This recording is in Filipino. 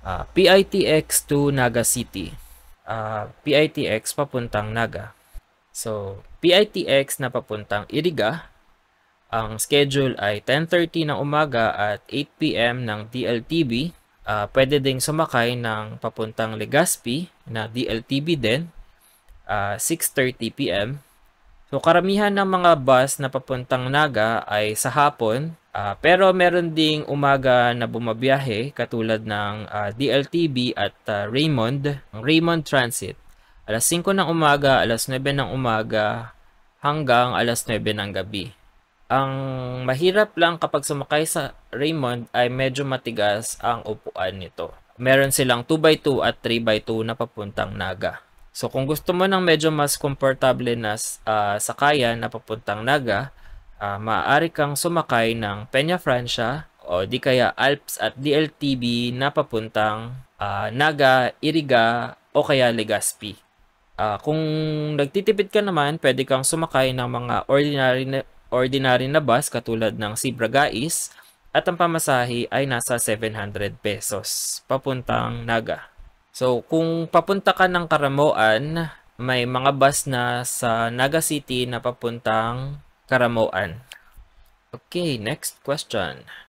PITX to Naga City. PITX papuntang Naga. So, PITX na papuntang Iriga, ang schedule ay 10:30 ng umaga at 8 p.m. ng DLTB. Pwede ding sumakay ng papuntang Legazpi na DLTB din, 6:30 p.m. So, karamihan ng mga bus na papuntang Naga ay sa hapon, pero meron ding umaga na bumabiyahe katulad ng DLTB at Raymond Transit. Alas 5 ng umaga, alas 9 ng umaga, hanggang alas 9 ng gabi. Ang mahirap lang kapag sumakay sa Raymond ay medyo matigas ang upuan nito. Meron silang 2x2 at 3x2 na papuntang Naga. So kung gusto mo ng medyo mas komportable na sakayan na papuntang Naga, maaari kang sumakay ng Peña Francia o di kaya Alps at DLTB na papuntang Naga, Iriga o kaya Legazpi. Kung nagtitipid ka naman, pwede kang sumakay ng mga ordinary na bus katulad ng Sibragais at ang pamasahe ay nasa 700 pesos papuntang Naga. So kung papunta ka ng Karamoan, may mga bus na sa Naga City na papuntang Karamoan. Okay, next question.